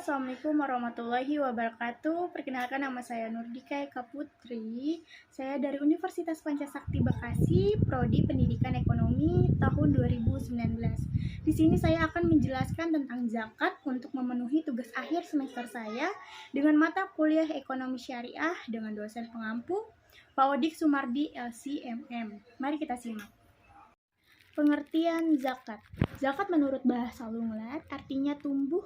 Assalamualaikum warahmatullahi wabarakatuh. Perkenalkan, nama saya Nurdika Eka Putri. Saya dari Universitas Pancasakti Bekasi, Prodi Pendidikan Ekonomi tahun 2019. Di sini saya akan menjelaskan tentang zakat untuk memenuhi tugas akhir semester saya dengan mata kuliah Ekonomi Syariah dengan dosen pengampu Pak Odik Sumardi LCMM. Mari kita simak. Pengertian zakat. Zakat menurut bahasa Lunglet artinya tumbuh,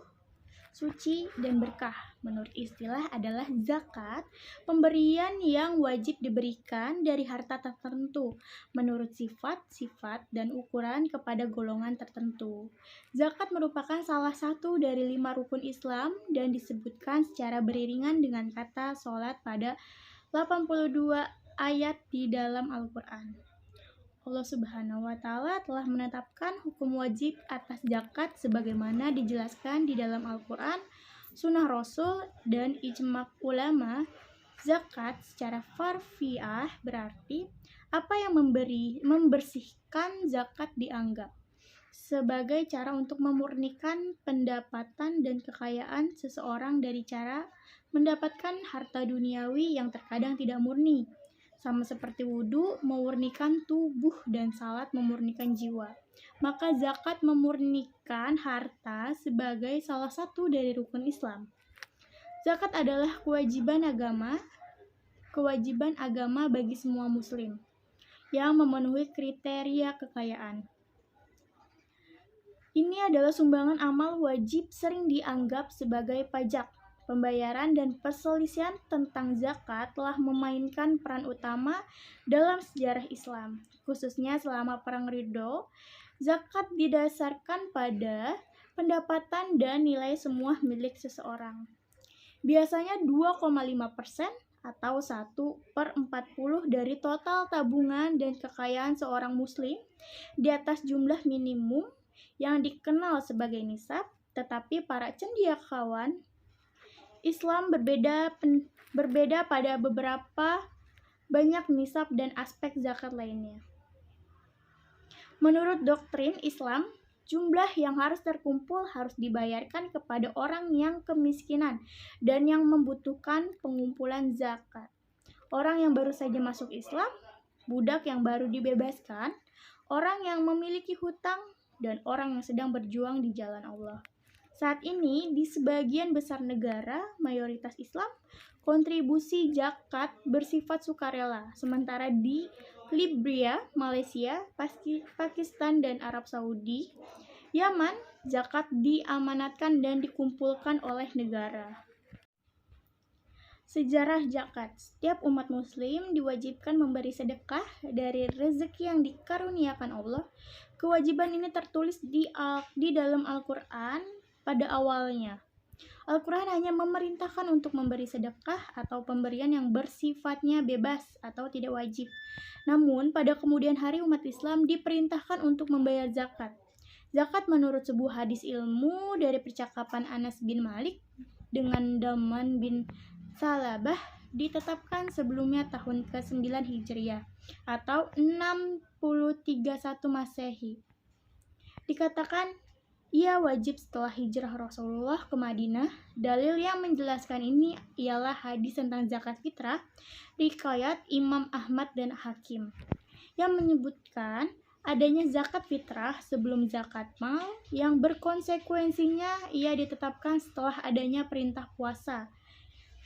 suci, dan berkah. Menurut istilah adalah zakat, pemberian yang wajib diberikan dari harta tertentu menurut sifat-sifat dan ukuran kepada golongan tertentu. Zakat merupakan salah satu dari 5 rukun Islam dan disebutkan secara beriringan dengan kata sholat pada 82 ayat di dalam Al-Quran. Allah Subhanahu wa Ta'ala telah menetapkan hukum wajib atas zakat sebagaimana dijelaskan di dalam Al-Quran, Sunnah Rasul, dan ijma' ulama. Zakat secara farfiah berarti apa yang membersihkan zakat dianggap sebagai cara untuk memurnikan pendapatan dan kekayaan seseorang dari cara mendapatkan harta duniawi yang terkadang tidak murni. Sama seperti wudhu memurnikan tubuh dan salat memurnikan jiwa. Maka zakat memurnikan harta sebagai salah satu dari rukun Islam. Zakat adalah kewajiban agama bagi semua muslim yang memenuhi kriteria kekayaan. Ini adalah sumbangan amal wajib sering dianggap sebagai pajak. Pembayaran dan perselisihan tentang zakat telah memainkan peran utama dalam sejarah Islam, khususnya selama Perang Ridho. Zakat didasarkan pada pendapatan dan nilai semua milik seseorang. Biasanya 2,5% atau 1/40 dari total tabungan dan kekayaan seorang muslim di atas jumlah minimum yang dikenal sebagai nisab, tetapi para cendekiawan Islam berbeda pada beberapa banyak nisab dan aspek zakat lainnya. Menurut doktrin Islam, jumlah yang harus terkumpul harus dibayarkan kepada orang yang kemiskinan dan yang membutuhkan pengumpulan zakat. Orang yang baru saja masuk Islam, budak yang baru dibebaskan, orang yang memiliki hutang, dan orang yang sedang berjuang di jalan Allah. Saat ini, di sebagian besar negara mayoritas Islam, kontribusi zakat bersifat sukarela, sementara di Libya, Malaysia, Pakistan, dan Arab Saudi, Yaman, zakat diamanatkan dan dikumpulkan oleh negara. Sejarah zakat. Setiap umat muslim diwajibkan memberi sedekah dari rezeki yang dikaruniakan Allah. Kewajiban ini tertulis di dalam Al-Quran pada awalnya. Al-Quran hanya memerintahkan untuk memberi sedekah atau pemberian yang bersifatnya bebas atau tidak wajib. Namun, pada kemudian hari umat Islam diperintahkan untuk membayar zakat. Zakat menurut sebuah hadis ilmu dari percakapan Anas bin Malik dengan Daman bin Salabah ditetapkan sebelumnya tahun ke-9 Hijriah atau 631 Masehi. Dikatakan ia wajib setelah hijrah Rasulullah ke Madinah. Dalil yang menjelaskan ini ialah hadis tentang zakat fitrah riwayat Imam Ahmad dan Hakim yang menyebutkan adanya zakat fitrah sebelum zakat mal yang berkonsekuensinya ia ditetapkan setelah adanya perintah puasa.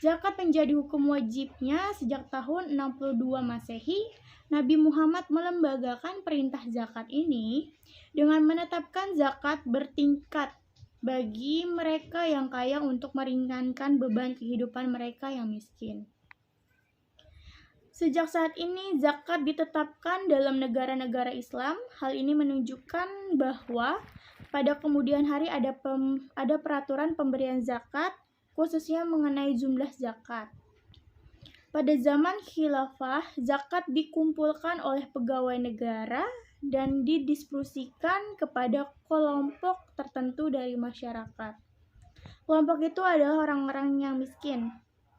Zakat menjadi hukum wajibnya sejak tahun 62 Masehi. Nabi Muhammad melembagakan perintah zakat ini dengan menetapkan zakat bertingkat bagi mereka yang kaya untuk meringankan beban kehidupan mereka yang miskin. Sejak saat ini zakat ditetapkan dalam negara-negara Islam. Hal ini menunjukkan bahwa pada kemudian hari ada peraturan pemberian zakat, khususnya mengenai jumlah zakat. Pada zaman khilafah, zakat dikumpulkan oleh pegawai negara dan didistribusikan kepada kelompok tertentu dari masyarakat. Kelompok itu adalah orang-orang yang miskin,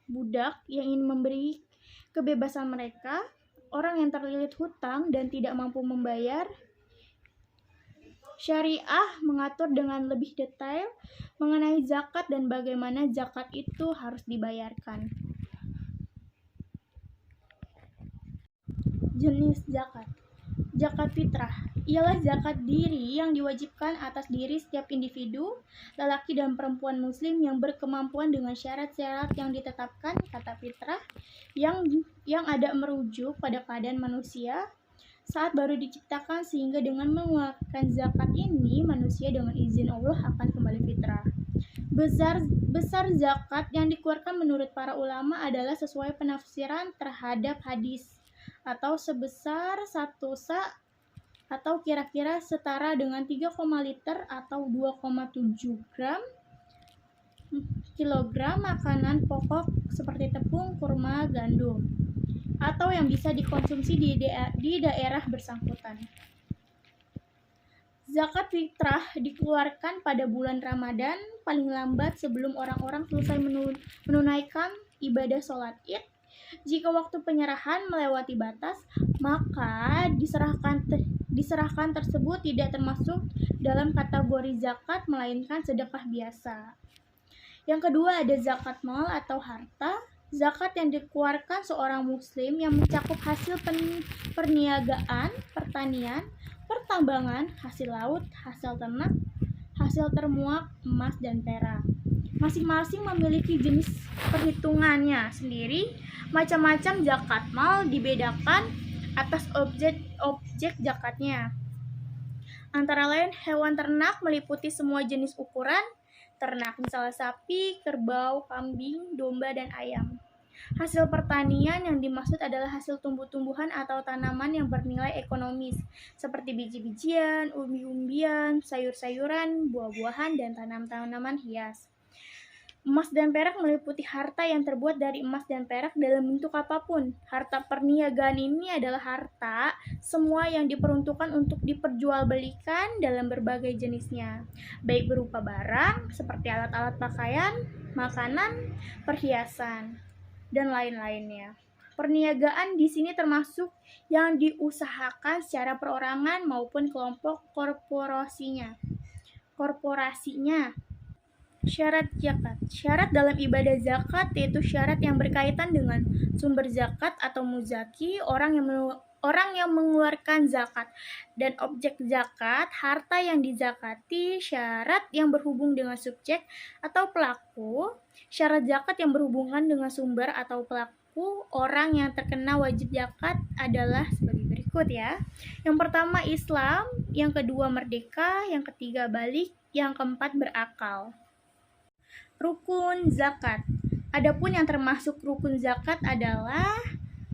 budak yang ingin memberi kebebasan mereka, orang yang terlilit hutang dan tidak mampu membayar, Syariah mengatur dengan lebih detail mengenai zakat dan bagaimana zakat itu harus dibayarkan. Jenis zakat. Zakat fitrah ialah zakat diri yang diwajibkan atas diri setiap individu, lelaki dan perempuan muslim yang berkemampuan dengan syarat-syarat yang ditetapkan. Kata fitrah yang ada merujuk pada keadaan manusia saat baru diciptakan, sehingga dengan mengeluarkan zakat ini manusia dengan izin Allah akan kembali fitrah. Besar zakat yang dikeluarkan menurut para ulama adalah sesuai penafsiran terhadap hadis, atau sebesar 1 sa atau kira-kira setara dengan 3, liter atau 2,7 kilogram makanan pokok seperti tepung, kurma, gandum, atau yang bisa dikonsumsi di daerah bersangkutan. Zakat fitrah dikeluarkan pada bulan Ramadan paling lambat sebelum orang-orang selesai menunaikan ibadah sholat Id. Jika waktu penyerahan melewati batas, maka diserahkan tersebut tidak termasuk dalam kategori zakat, melainkan sedekah biasa. Yang kedua ada zakat mal atau harta. Zakat yang dikeluarkan seorang muslim yang mencakup hasil perniagaan, pertanian, pertambangan, hasil laut, hasil ternak, hasil termuak, emas dan perak. Masing-masing memiliki jenis perhitungannya sendiri. Macam-macam zakat mal dibedakan atas objek zakatnya. Antara lain hewan ternak meliputi semua jenis ukuran ternak, misalnya sapi, kerbau, kambing, domba, dan ayam. Hasil pertanian yang dimaksud adalah hasil tumbuh-tumbuhan atau tanaman yang bernilai ekonomis, seperti biji-bijian, umbi-umbian, sayur-sayuran, buah-buahan, dan tanaman hias. Emas dan perak meliputi harta yang terbuat dari emas dan perak dalam bentuk apapun. Harta perniagaan ini adalah harta semua yang diperuntukkan untuk diperjualbelikan dalam berbagai jenisnya, baik berupa barang seperti alat-alat pakaian, makanan, perhiasan, dan lain-lainnya. Perniagaan di sini termasuk yang diusahakan secara perorangan maupun kelompok korporasinya. Syarat zakat. Syarat dalam ibadah zakat yaitu syarat yang berkaitan dengan sumber zakat atau muzaki, orang yang mengeluarkan zakat, dan objek zakat, harta yang dizakati, syarat yang berhubung dengan subjek atau pelaku, syarat zakat yang berhubungan dengan sumber atau pelaku, orang yang terkena wajib zakat adalah sebagai berikut ya. Yang pertama Islam, yang kedua merdeka, yang ketiga balik, yang keempat berakal. Rukun zakat. Adapun yang termasuk rukun zakat adalah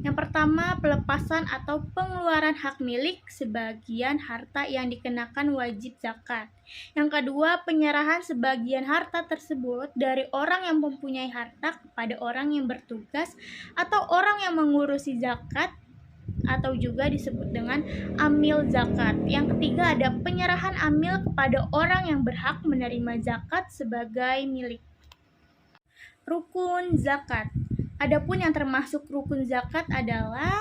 yang pertama pelepasan atau pengeluaran hak milik sebagian harta yang dikenakan wajib zakat. Yang kedua penyerahan sebagian harta tersebut dari orang yang mempunyai harta kepada orang yang bertugas atau orang yang mengurusi zakat, atau juga disebut dengan amil zakat. Yang ketiga ada penyerahan amil kepada orang yang berhak menerima zakat sebagai milik. Rukun zakat. Adapun yang termasuk rukun zakat adalah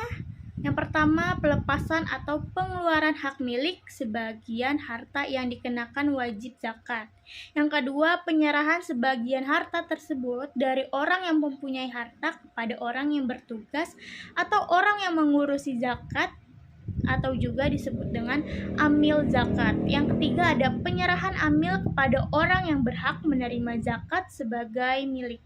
yang pertama pelepasan atau pengeluaran hak milik sebagian harta yang dikenakan wajib zakat. Yang kedua penyerahan sebagian harta tersebut dari orang yang mempunyai harta kepada orang yang bertugas atau orang yang mengurusi zakat, atau juga disebut dengan amil zakat. Yang ketiga ada penyerahan amil kepada orang yang berhak menerima zakat sebagai milik.